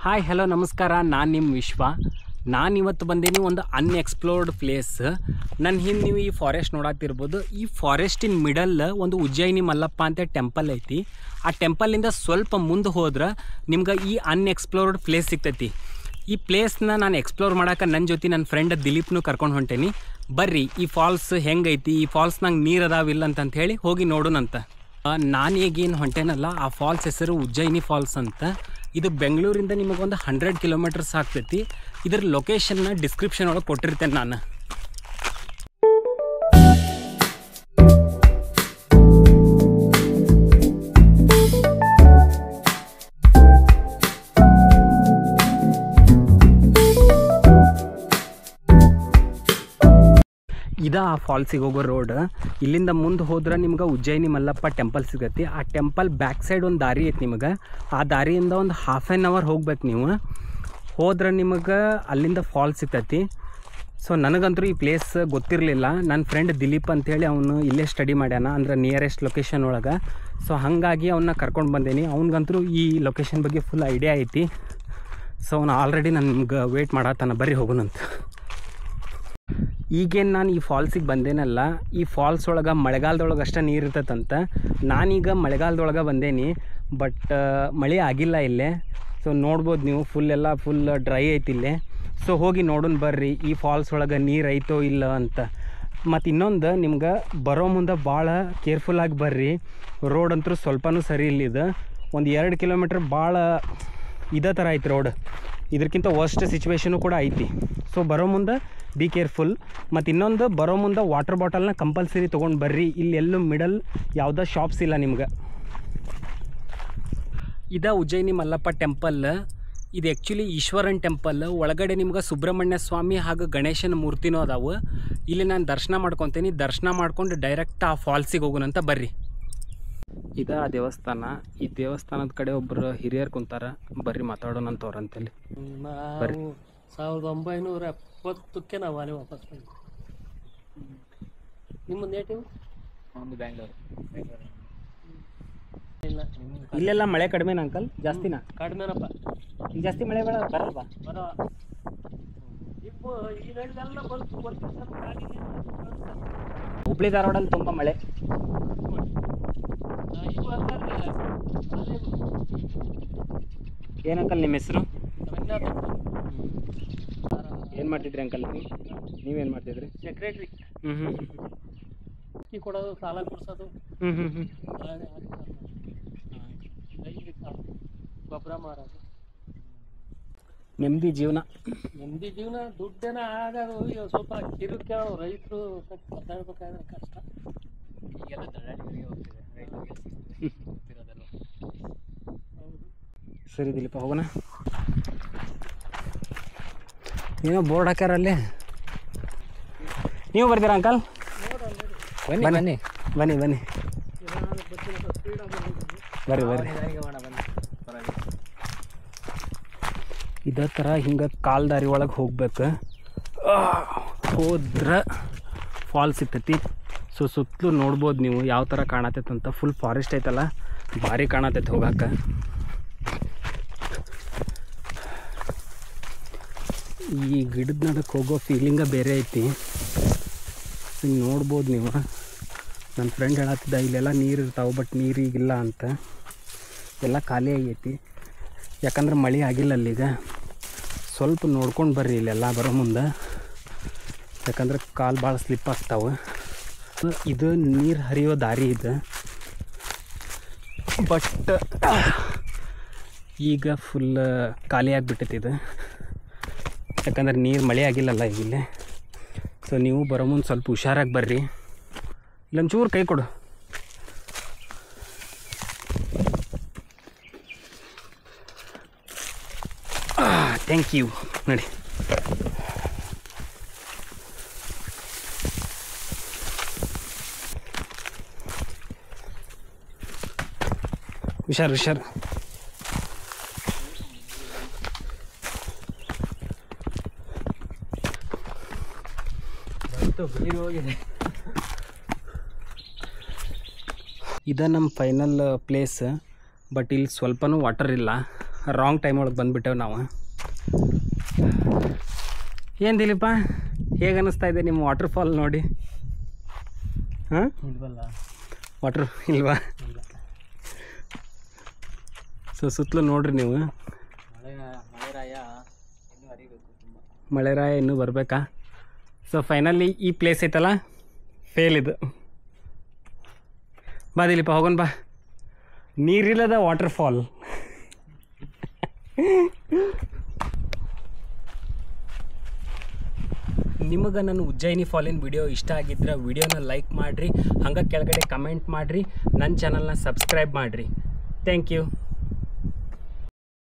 Hi hello ನಮಸ್ಕಾರ, ನಾನು ನಿಮ್ಮ ವಿಶ್ವ. ನಾನಿವತ್ತು ಬಂದೀನಿ ಒಂದು ಅನ್ಎಕ್ಸ್ಪ್ಲೋರ್ಡ್ ಪ್ಲೇಸ್. ನನ್ನ ಹಿಂದೆ ನೀವು ಈ ಫಾರೆಸ್ಟ್ ನೋಡತ್ತಿರ್ಬೋದು. ಈ ಫಾರೆಸ್ಟಿನ ಮಿಡಲ್ ಒಂದು ಉಜ್ಜಯಿನಿ ಮಲ್ಲಪ್ಪ ಅಂತ ಟೆಂಪಲ್ ಐತಿ. ಆ ಟೆಂಪಲಿಂದ ಸ್ವಲ್ಪ ಮುಂದೆ ಹೋದ್ರೆ ನಿಮ್ಗೆ ಈ ಅನ್ಎಕ್ಸ್ಪ್ಲೋರ್ಡ್ ಪ್ಲೇಸ್ ಸಿಗ್ತೈತಿ. ಈ ಪ್ಲೇಸ್ನ ನಾನು ಎಕ್ಸ್ಪ್ಲೋರ್ ಮಾಡೋಕೆ ನನ್ನ ಜೊತೆ ನನ್ನ ಫ್ರೆಂಡ್ ದಿಲೀಪ್ನು ಕರ್ಕೊಂಡು ಹೊಂಟೇನಿ. ಬರ್ರಿ ಈ ಫಾಲ್ಸ್ ಹೆಂಗೈತಿ, ಈ ಫಾಲ್ಸ್ನಾಗ ನೀರು ಅದಾವಿಲ್ಲ ಅಂತ ಹೇಳಿ ಹೋಗಿ ನೋಡೋಣಂತ. ನಾನು ಈಗೇನು ಹೊಂಟೇನಲ್ಲ, ಆ ಫಾಲ್ಸ್ ಹೆಸರು ಉಜ್ಜಯಿನಿ ಫಾಲ್ಸ್ ಅಂತ. ಇದು ಬೆಂಗಳೂರಿಂದ ನಿಮಗೊಂದು 100 ಕಿಲೋಮೀಟರ್ಸ್ ಆಗ್ತೈತಿ. ಇದ್ರ ಲೊಕೇಶನ್ನ ಡಿಸ್ಕ್ರಿಪ್ಷನ್ ಒಳಗೆ ಕೊಟ್ಟಿರ್ತೇನೆ ನಾನು. ಇದು ಆ ಫಾಲ್ಸಿಗೆ ಹೋಗೋ ರೋಡ್. ಇಲ್ಲಿಂದ ಮುಂದೆ ಹೋದ್ರೆ ನಿಮ್ಗೆ ಉಜ್ಜಯಿನಿ ಮಲ್ಲಪ್ಪ ಟೆಂಪಲ್ ಸಿಗತ್ತೆ. ಆ ಟೆಂಪಲ್ ಬ್ಯಾಕ್ ಸೈಡ್ ಒಂದು ದಾರಿ ಐತಿ ನಿಮಗೆ. ಆ ದಾರಿಯಿಂದ ಒಂದು ½ ಆನ್ ಅವರ್ ಹೋಗ್ಬೇಕು. ನೀವು ಹೋದ್ರೆ ನಿಮಗೆ ಅಲ್ಲಿಂದ ಫಾಲ್ಸ್ ಸಿಗ್ತೈತಿ. ಸೊ ನನಗಂತೂ ಈ ಪ್ಲೇಸ್ ಗೊತ್ತಿರಲಿಲ್ಲ. ನನ್ನ ಫ್ರೆಂಡ್ ದಿಲೀಪ್ ಅಂಥೇಳಿ ಅವನು ಇಲ್ಲೇ ಸ್ಟಡಿ ಮಾಡ್ಯಾನ, ಅಂದ್ರೆ ನಿಯರೆಸ್ಟ್ ಲೊಕೇಶನ್ ಒಳಗೆ. ಸೊ ಹಾಗಾಗಿ ಅವನ್ನ ಕರ್ಕೊಂಡು ಬಂದೇನಿ. ಅವ್ನಿಗಂತೂ ಈ ಲೊಕೇಶನ್ ಬಗ್ಗೆ ಫುಲ್ ಐಡಿಯಾ ಐತಿ. ಸೊ ಅವನು ಆಲ್ರೆಡಿ ನನ್ಗೆ ವೇಟ್ ಮಾಡತ್ತಾನ, ಬರ್ರಿ ಹೋಗೋಣಂತ. ಈಗೇನು ನಾನು ಈ ಫಾಲ್ಸಿಗೆ ಬಂದೇನಲ್ಲ, ಈ ಫಾಲ್ಸ್ ಒಳಗೆ ಮಳೆಗಾಲದೊಳಗೆ ಅಷ್ಟೇ ನೀರು ಇರ್ತೈತಂತ. ನಾನೀಗ ಮಳೆಗಾಲದೊಳಗೆ ಬಂದೇನಿ, ಬಟ್ ಮಳೆ ಆಗಿಲ್ಲ ಇಲ್ಲೇ. ಸೊ ನೋಡ್ಬೋದು ನೀವು, ಫುಲ್ ಡ್ರೈ ಐತಿ ಇಲ್ಲೇ. ಸೊ ಹೋಗಿ ನೋಡೋಣ ಬರ್ರಿ ಈ ಫಾಲ್ಸ್ ಒಳಗೆ ನೀರು ಐತೋ ಇಲ್ಲ ಅಂತ. ಮತ್ತು ಇನ್ನೊಂದು, ನಿಮ್ಗೆ ಬರೋ ಮುಂದೆ ಭಾಳ ಕೇರ್ಫುಲ್ಲಾಗಿ ಬರ್ರಿ. ರೋಡ್ ಅಂತೂ ಸ್ವಲ್ಪನೂ ಸರಿ ಇಲ್ಲಿದೆ. ಒಂದು 2 ಕಿಲೋಮೀಟ್ರ್ ಭಾಳ ಇದೇ ಥರ ಐತಿ ರೋಡ್. ಇದಕ್ಕಿಂತ ವರ್ಸ್ಟ್ ಸಿಚುವೇಶನು ಕೂಡ ಐತಿ. ಸೊ ಬರೋ ಮುಂದೆ ಬಿ ಕೇರ್ಫುಲ್. ಮತ್ತು ಇನ್ನೊಂದು, ಬರೋ ಮುಂದೆ ವಾಟರ್ ಬಾಟಲ್ನ ಕಂಪಲ್ಸರಿ ತೊಗೊಂಡು ಬರ್ರಿ. ಇಲ್ಲಿ ಎಲ್ಲೂ ಮಿಡಲ್ ಯಾವುದೇ ಶಾಪ್ಸ್ ಇಲ್ಲ ನಿಮ್ಗೆ. ಇದು ಉಜ್ಜಯಿನಿ ಮಲ್ಲಪ್ಪ ಟೆಂಪಲ್. ಇದು ಆ್ಯಕ್ಚುಲಿ ಈಶ್ವರನ್ ಟೆಂಪಲ್. ಒಳಗಡೆ ನಿಮ್ಗೆ ಸುಬ್ರಹ್ಮಣ್ಯ ಸ್ವಾಮಿ ಹಾಗೂ ಗಣೇಶನ ಮೂರ್ತಿನೂ ಅದಾವೆ. ಇಲ್ಲಿ ನಾನು ದರ್ಶನ ಮಾಡ್ಕೊತೀನಿ. ದರ್ಶನ ಮಾಡ್ಕೊಂಡು ಡೈರೆಕ್ಟ್ ಆ ಫಾಲ್ಸಿಗೆ ಹೋಗೋಣಂತ ಬರ್ರಿ. ಇದು ಆ ದೇವಸ್ಥಾನ. ಈ ದೇವಸ್ಥಾನದ ಕಡೆ ಒಬ್ಬರು ಹಿರಿಯರು ಕುಂತಾರ, ಬರ್ರಿ ಮಾತಾಡೋಣಂತ ಅವ್ರಂತಲ್ಲಿ. ಬರ್ರಿ. 1970ಕ್ಕೆ ನಾವು ಅಲ್ಲಿ ವಾಪಸ್ ಬಂದ್ವಿ. ನಿಮ್ಮ ನೇಟಿವ್ ಬ್ಯಾಂಗ್ಳೂರು. ಇಲ್ಲ, ಇಲ್ಲೆಲ್ಲ ಮಳೆ ಕಡಿಮೆನಾ ಅಂಕಲ್? ಜಾಸ್ತಿನಾ? ಕಡಿಮೆನಪ್ಪ. ಈಗ ಜಾಸ್ತಿ ಮಳೆ ಬರಲ್ವಾ? ಹುಬ್ಳಿ ಧಾರವಾಡಲ್ಲಿ ತುಂಬ ಮಳೆ. ಏನಂಕಲ್ ನಿಮ್ಮ ಹೆಸರು? ಏನು ಮಾಡ್ತಿದ್ರಿ ಅಂಕಲ್? ನೀವೇನು ಮಾಡ್ತಿದ್ರಿ? ಸೆಕ್ರೆಟ್ರಿ. ಕೊಡೋದು, ಸಾಲ ಕೊಡಿಸೋದು, ಗೊಬ್ಬರ ಮಾರೋದು. ನೆಮ್ಮದಿ ಜೀವನ. ದುಡ್ಡೇನ ಆಗೋದು ಸ್ವಲ್ಪ ಕಿರುಕೆ. ರೈತರು ಮಾತಾಡ್ಬೇಕಾದ್ರೆ ಕಷ್ಟ. ಈಗೆಲ್ಲ ದಳ್ಳಾಳಿಗಳಿಗೆ ಹೋಗ್ತಿದೆ, ರೈತರಿಗೆ ಗೊತ್ತಿರೋದಲ್ಲ. ಸರಿ ದಿಲೀಪ, ಹೋಗೋಣ. ಏನೋ ಬೋರ್ಡ್ ಹಾಕ್ಯಾರಲ್ಲಿ. ನೀವು ಬರ್ತೀರಾ ಅಂಕಲ್? ಬನ್ನಿ ಬನ್ನಿ ಬನ್ನಿ ಬನ್ನಿ ಬರ್ರಿ ಬರ್ರಿ. ಇದೇ ಥರ ಹಿಂಗೆ ಕಾಲ್ದಾರಿ ಒಳಗೆ ಹೋಗ್ಬೇಕು. ಹೋದ್ರೆ ಫಾಲ್ಸ್ ಸಿಗ್ತೈತಿ. ಸೊ ಸುತ್ತಲೂ ನೋಡ್ಬೋದು ನೀವು ಯಾವ ಥರ ಕಾಣತೈತೆ ಅಂತ. ಫುಲ್ ಫಾರೆಸ್ಟ್ ಐತಲ್ಲ, ಭಾರಿ ಕಾಣತೈತೆ ಹೋಗಕ್ಕೆ. ಈ ಗಿಡದ ನಡಕ್ಕೆ ಹೋಗೋ ಫೀಲಿಂಗ ಬೇರೆ ಐತಿ. ಹಿಂಗೆ ನೋಡ್ಬೋದು ನೀವು. ನನ್ನ ಫ್ರೆಂಡ್ ಹೇಳತ್ತಿದ್ದ ಇಲ್ಲೆಲ್ಲ ನೀರು ಇರ್ತಾವೆ, ಬಟ್ ನೀರು ಈಗಿಲ್ಲ ಅಂತ. ಎಲ್ಲ ಖಾಲಿ ಆಗೈತಿ, ಯಾಕಂದ್ರೆ ಮಳೆ ಆಗಿಲ್ಲ ಅಲ್ಲಿಗ. ಸ್ವಲ್ಪ ನೋಡ್ಕೊಂಡು ಬರ್ರಿ ಇಲ್ಲೆಲ್ಲ ಬರೋ ಮುಂದೆ, ಯಾಕಂದ್ರೆ ಕಾಲು ಭಾಳ ಸ್ಲಿಪ್ ಆಗ್ತಾವೆ. ಇದು ನೀರು ಹರಿಯೋ ದಾರಿ ಇದೆ, ಬಟ್ ಈಗ ಫುಲ್ ಖಾಲಿ ಆಗಿಬಿಟ್ಟೈತಿ ಇದು, ಯಾಕಂದ್ರೆ ನೀರು ಮಳೆ ಆಗಿಲ್ಲಲ್ಲ ಈಗಿಲ್ಲೇ. ಸೊ ನೀವು ಬರೋ ಮುಂದೆ ಸ್ವಲ್ಪ ಹುಷಾರಾಗಿ ಬರ್ರಿ. ಇಲ್ಲೊಂಚೂರು ಕೈ ಕೊಡು. Thank you. ನೋಡಿ, ಹುಷಾರು ಹುಷಾರು. ಇದು ನಮ್ಮ ಫೈನಲ್ ಪ್ಲೇಸ್. ಬಟ್ ಇಲ್ಲಿ ಸ್ವಲ್ಪನೂ ವಾಟರ್ ಇಲ್ಲ, ರಾಂಗ್ ಟೈಮ್ ಒಳಗೆ ಬಂದುಬಿಟ್ಟೆವು ನಾವು. ಏನು ದಿಲೀಪ, ಹೇಗೆ ಅನ್ನಿಸ್ತಾ ಇದೆ ನಿಮ್ಮ ವಾಟರ್ ಫಾಲ್ ನೋಡಿ? ಹಾಂ, ವಾಟ್ರ್ ಇಲ್ವಾ? ಸೊ ಸುತ್ತಲೂ ನೋಡ್ರಿ ನೀವು, ಮಳೆರಾಯ ಇನ್ನೂ ಬರಬೇಕಾ? ಸೊ ಫೈನಲಿ ಈ ಪ್ಲೇಸ್ ಐತಲ್ಲ ಫೇಲ್ ಇದು. ಬಾ ದಿಲೀಪ ಹೋಗೋಣ ಬಾ. ನೀರಿಲ್ಲದ ವಾಟರ್ ಫಾಲ್. ನಿಮಗೆ ನನ್ನ ಉಜ್ಜಯಿನಿ ಫಾಲಿನ ವಿಡಿಯೋ ಇಷ್ಟ ಆಗಿದ್ರೆ ವಿಡಿಯೋನ ಲೈಕ್ ಮಾಡಿರಿ, ಹಂಗೆ ಕೆಳಗಡೆ ಕಮೆಂಟ್ ಮಾಡಿರಿ, ನನ್ನ ಚಾನಲ್ನ ಸಬ್ಸ್ಕ್ರೈಬ್ ಮಾಡಿರಿ. Thank you.